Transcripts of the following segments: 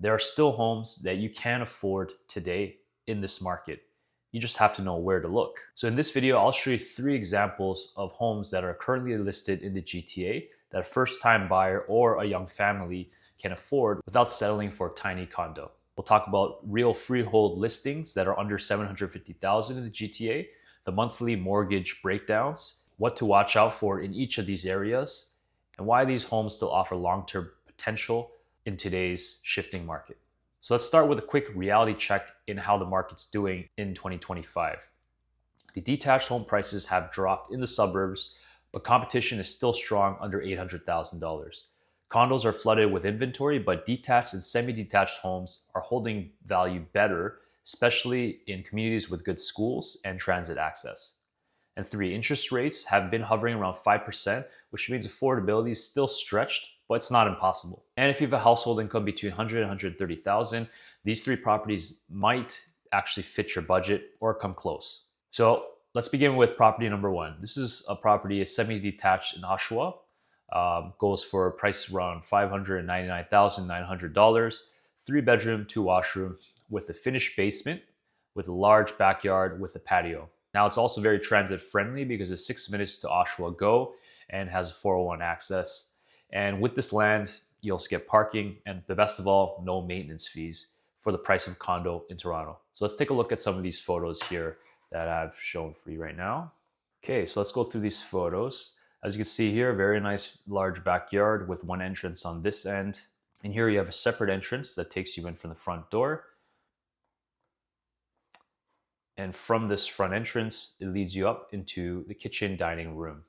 There are still homes that you can afford today in this market. You just have to know where to look. So in this video, I'll show you 3 examples of homes that are currently listed in the GTA that a first-time buyer or a young family can afford without settling for a tiny condo. We'll talk about real freehold listings that are under 750,000 in the GTA, the monthly mortgage breakdowns, what to watch out for in each of these areas, and why these homes still offer long-term potential in today's shifting market. So let's start with a quick reality check in how the market's doing in 2025. The detached home prices have dropped in the suburbs, but competition is still strong under $800,000. Condos are flooded with inventory, but detached and semi-detached homes are holding value better, especially in communities with good schools and transit access. And 3, interest rates have been hovering around 5%, which means affordability is still stretched, but it's not impossible. And if you have a household income between 100 and 130,000, these 3 properties might actually fit your budget or come close. So let's begin with property number 1. This is a property, a semi-detached in Oshawa. Goes for a price around $599,900. 3-bedroom, 2-washroom with a finished basement, with a large backyard with a patio. Now it's also very transit friendly because it's 6 minutes to Oshawa Go and has 401 access. And with this land, you also get parking and the best of all, no maintenance fees for the price of a condo in Toronto. So let's take a look at some of these photos here that I've shown for you right now. Okay, so let's go through these photos. As you can see here, very nice large backyard with one entrance on this end. And here you have a separate entrance that takes you in from the front door. And from this front entrance, it leads you up into the kitchen dining room.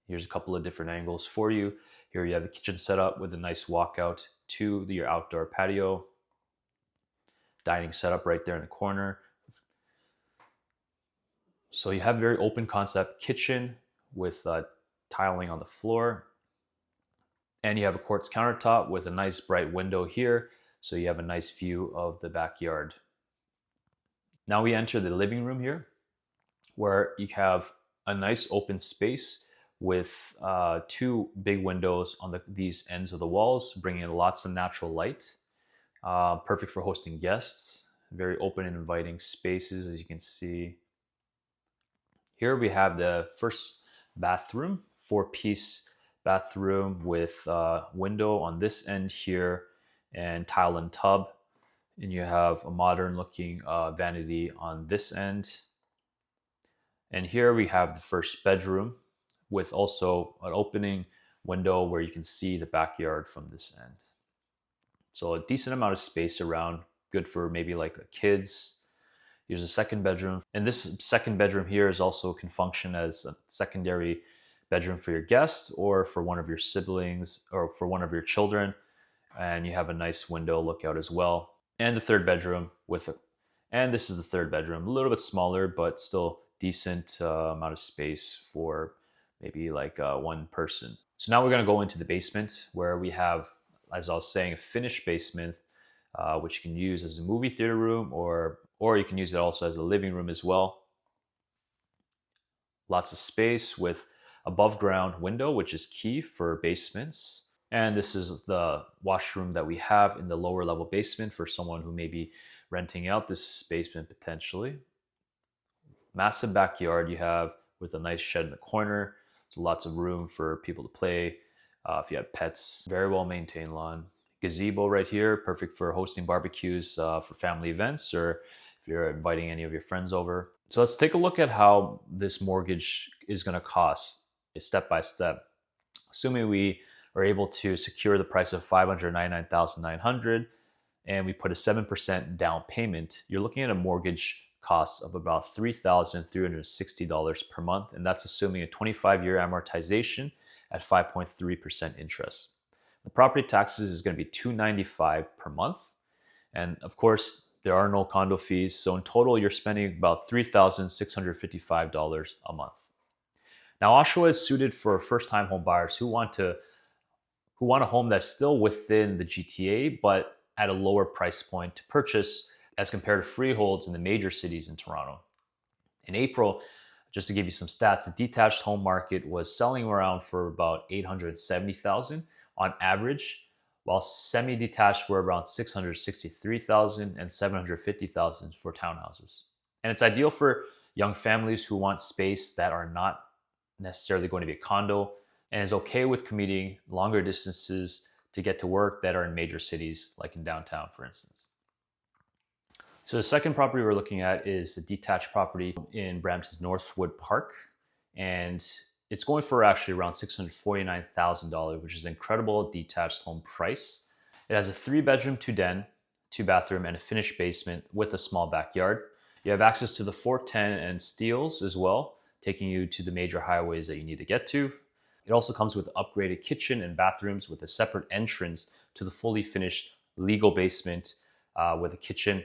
Here's a couple of different angles for you. Here you have the kitchen set up with a nice walkout to your outdoor patio. Dining setup right there in the corner. So you have a very open concept kitchen with tiling on the floor. And you have a quartz countertop with a nice bright window here. So you have a nice view of the backyard. Now we enter the living room here, where you have a nice open space with 2 big windows on these ends of the walls, bringing in lots of natural light. Perfect for hosting guests. Very open and inviting spaces, as you can see. Here we have the first bathroom, 4-piece bathroom with a window on this end here and tile and tub. And you have a modern looking vanity on this end. And here we have the first bedroom with also an opening window where you can see the backyard from this end. So a decent amount of space around, good for maybe like the kids. Here's a second bedroom. And this second bedroom here is also can function as a secondary bedroom for your guests or for one of your siblings or for one of your children. And you have a nice window lookout as well. And the third bedroom and this is the third bedroom, a little bit smaller, but still decent amount of space for maybe like one person. So now we're gonna go into the basement where we have, as I was saying, a finished basement, which you can use as a movie theater room or you can use it also as a living room as well. Lots of space with above ground window, which is key for basements. And this is the washroom that we have in the lower level basement for someone who may be renting out this basement potentially. Massive backyard you have with a nice shed in the corner. So lots of room for people to play. If you have pets, very well maintained lawn. Gazebo right here, perfect for hosting barbecues for family events or if you're inviting any of your friends over. So let's take a look at how this mortgage is going to cost step by step. Assuming we are able to secure the price of $599,900 and we put a 7% down payment, you're looking at a mortgage cost of about $3,360 per month, and that's assuming a 25-year amortization at 5.3% interest. The property taxes is going to be $295 per month, and of course there are no condo fees, so in total you're spending about $3,655 a month. Now Oshawa is suited for first-time home buyers who want a home that's still within the GTA but at a lower price point to purchase as compared to freeholds in the major cities in Toronto. In April, just to give you some stats, the detached home market was selling around for about $870,000 on average, while semi-detached were around 663,000 and 750,000 for townhouses. And it's ideal for young families who want space that are not necessarily going to be a condo and is okay with commuting longer distances to get to work that are in major cities, like in downtown, for instance. So the second property we're looking at is a detached property in Brampton's Northwood Park, and it's going for actually around $649,000, which is an incredible detached home price. It has a 3-bedroom, 2 den, 2 bathroom, and a finished basement with a small backyard. You have access to the 410 and Steels as well, taking you to the major highways that you need to get to. It also comes with upgraded kitchen and bathrooms with a separate entrance to the fully finished legal basement with a kitchen,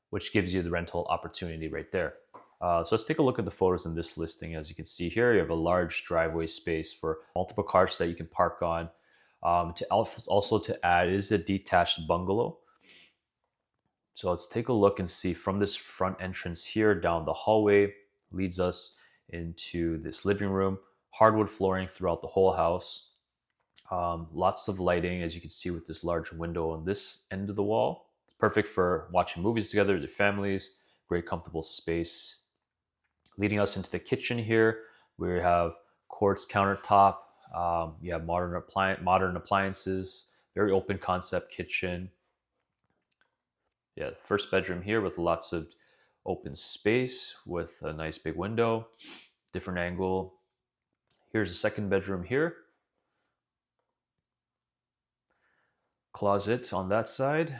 which gives you the rental opportunity right there. So let's take a look at the photos in this listing. As you can see here, you have a large driveway space for multiple cars that you can park on. Also to add is a detached bungalow. So let's take a look and see from this front entrance here down the hallway leads us into this living room. Hardwood flooring throughout the whole house. Lots of lighting, as you can see, with this large window on this end of the wall. Perfect for watching movies together with your families. Great comfortable space. Leading us into the kitchen here, we have quartz countertop. You have modern appliances. Very open concept kitchen. Yeah, first bedroom here with lots of open space with a nice big window, different angle. Here's the second bedroom here. Closet on that side.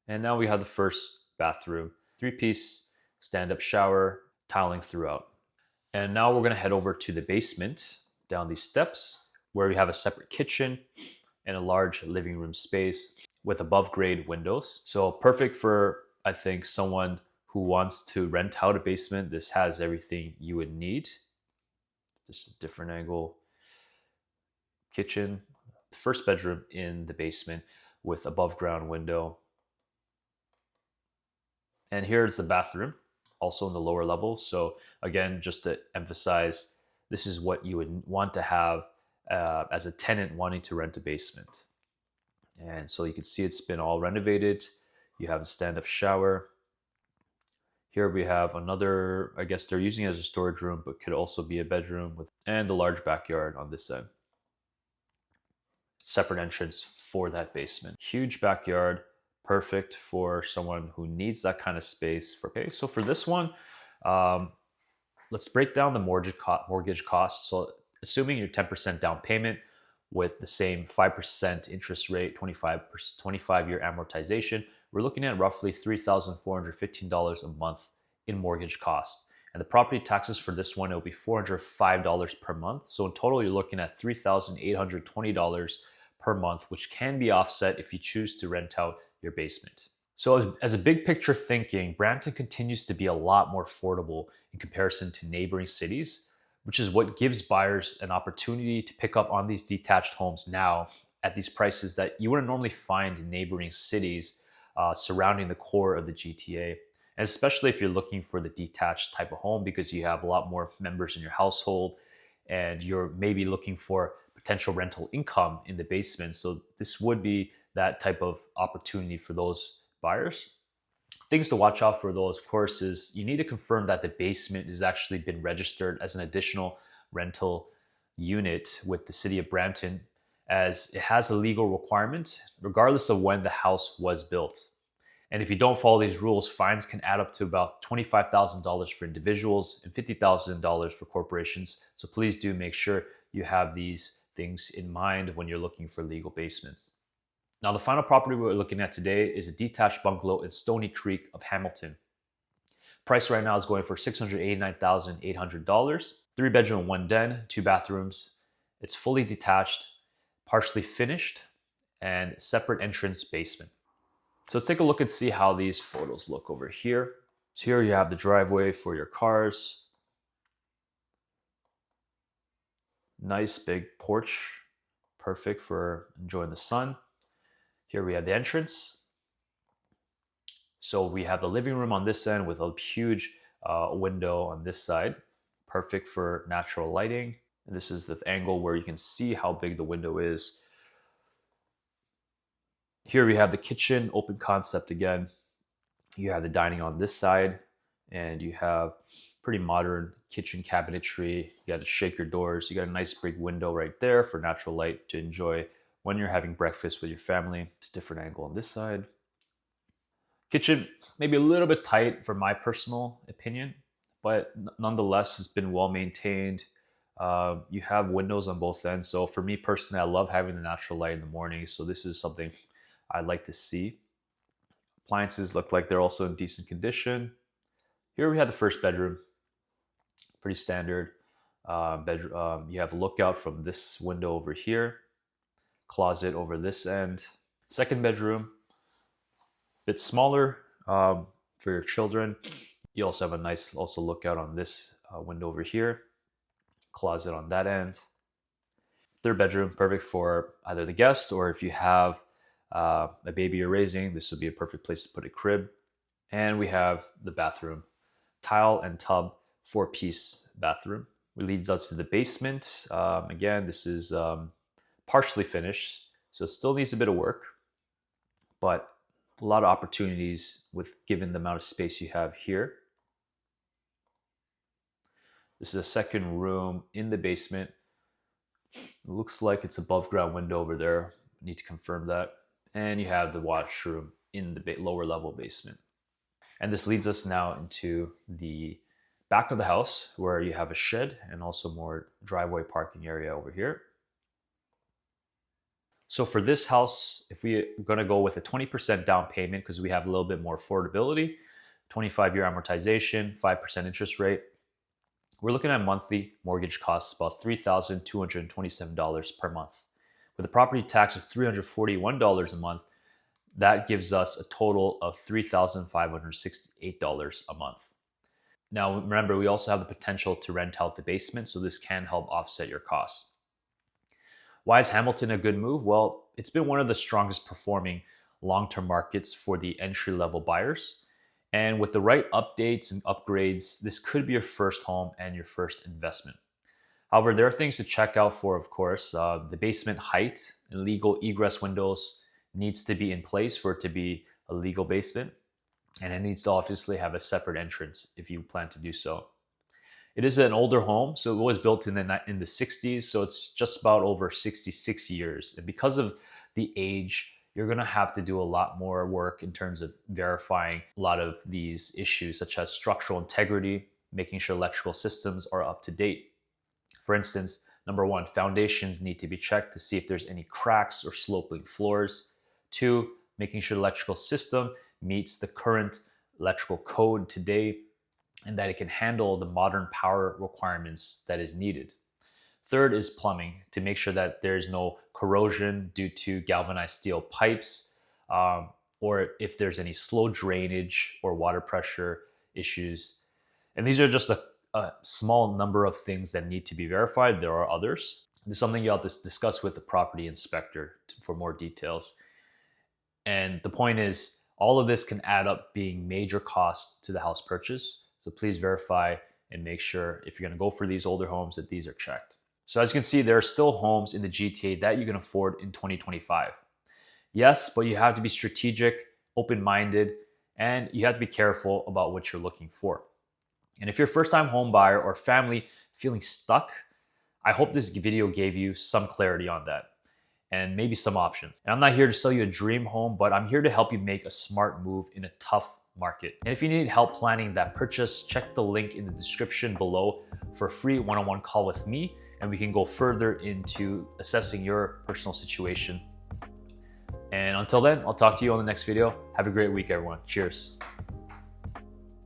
And now we have the first bathroom. 3-piece stand-up shower, tiling throughout. And now we're gonna head over to the basement down these steps where we have a separate kitchen and a large living room space with above grade windows. So perfect for, I think, someone who wants to rent out a basement. This has everything you would need. This is a different angle. Kitchen, first bedroom in the basement with above ground window. And here's the bathroom, also in the lower level. So again, just to emphasize, this is what you would want to have as a tenant wanting to rent a basement. And so you can see it's been all renovated. You have a stand-up shower. Here we have another, I guess they're using it as a storage room, but could also be a bedroom and a large backyard on this side. Separate entrance for that basement. Huge backyard, perfect for someone who needs that kind of space. Okay, so for this one, let's break down the mortgage costs. So assuming your 10% down payment with the same 5% interest rate, 25-year amortization, we're looking at roughly $3,415 a month in mortgage costs. And the property taxes for this one, it'll be $405 per month. So in total, you're looking at $3,820 per month, which can be offset if you choose to rent out your basement. So as a big picture thinking, Brampton continues to be a lot more affordable in comparison to neighboring cities, which is what gives buyers an opportunity to pick up on these detached homes now at these prices that you wouldn't normally find in neighboring cities surrounding the core of the GTA. And especially if you're looking for the detached type of home because you have a lot more members in your household and you're maybe looking for potential rental income in the basement. So this would be that type of opportunity for those buyers. Things to watch out for those, of course, is you need to confirm that the basement has actually been registered as an additional rental unit with the city of Brampton, as it has a legal requirement regardless of when the house was built. And if you don't follow these rules, fines can add up to about $25,000 for individuals and $50,000 for corporations. So please do make sure you have these things in mind when you're looking for legal basements. Now, the final property we're looking at today is a detached bungalow in Stony Creek of Hamilton. Price right now is going for $689,800. 3-bedroom, 1 den, 2 bathrooms. It's fully detached, partially finished, and separate entrance basement. So let's take a look and see how these photos look over here. So here you have the driveway for your cars. Nice big porch, perfect for enjoying the sun. Here we have the entrance. So we have the living room on this end with a huge window on this side, perfect for natural lighting. And this is the angle where you can see how big the window is. Here we have the kitchen, open concept again. You have the dining on this side, and you have pretty modern kitchen cabinetry. You got to shake your doors. You got a nice big window right there for natural light to enjoy when you're having breakfast with your family. It's a different angle on this side. Kitchen, maybe a little bit tight for my personal opinion, but nonetheless, it's been well maintained. You have windows on both ends. So for me personally, I love having the natural light in the morning. So this is something I like to see. Appliances look like they're also in decent condition. Here we have the first bedroom, pretty standard. Bedroom. You have a lookout from this window over here. Closet over this end. Second bedroom, bit smaller for your children. You also have a nice also lookout on this window over here. Closet on that end. Third bedroom, perfect for either the guest or if you have a baby you're raising, this would be a perfect place to put a crib. And we have the bathroom, tile and tub, 4-piece bathroom. It leads us to the basement. Again, this is partially finished, so it still needs a bit of work, but a lot of opportunities with given the amount of space you have here. This is a second room in the basement. It looks like it's above ground window over there. Need to confirm that. And you have the washroom in the lower level basement. And this leads us now into the back of the house where you have a shed and also more driveway parking area over here. So for this house, if we're going to go with a 20% down payment because we have a little bit more affordability, 25-year amortization, 5% interest rate, we're looking at monthly mortgage costs about $3,227 per month. With a property tax of $341 a month, that gives us a total of $3,568 a month. Now, remember, we also have the potential to rent out the basement, so this can help offset your costs. Why is Hamilton a good move? Well, it's been one of the strongest performing long-term markets for the entry-level buyers. And with the right updates and upgrades, this could be your first home and your first investment. However, there are things to check out for, of course. The basement height and legal egress windows needs to be in place for it to be a legal basement. And it needs to obviously have a separate entrance if you plan to do so. It is an older home, so it was built in the 60s, so it's just about over 66 years. And because of the age, you're going to have to do a lot more work in terms of verifying a lot of these issues, such as structural integrity, making sure electrical systems are up to date. For instance, number one, foundations need to be checked to see if there's any cracks or sloping floors. Two, making sure the electrical system meets the current electrical code today and that it can handle the modern power requirements that is needed. Third is plumbing, to make sure that there's no corrosion due to galvanized steel pipes, or if there's any slow drainage or water pressure issues. And these are just a small number of things that need to be verified. There are others. This is something you'll have to discuss with the property inspector for more details. And the point is, all of this can add up being major costs to the house purchase. So please verify and make sure if you're going to go for these older homes that these are checked. So as you can see, there are still homes in the GTA that you can afford in 2025. Yes, but you have to be strategic, open-minded, and you have to be careful about what you're looking for. And if you're a first-time home buyer or family feeling stuck, I hope this video gave you some clarity on that and maybe some options. And I'm not here to sell you a dream home, but I'm here to help you make a smart move in a tough market. And if you need help planning that purchase, check the link in the description below for a free one-on-one call with me, and we can go further into assessing your personal situation. And until then, I'll talk to you on the next video. Have a great week, everyone. Cheers.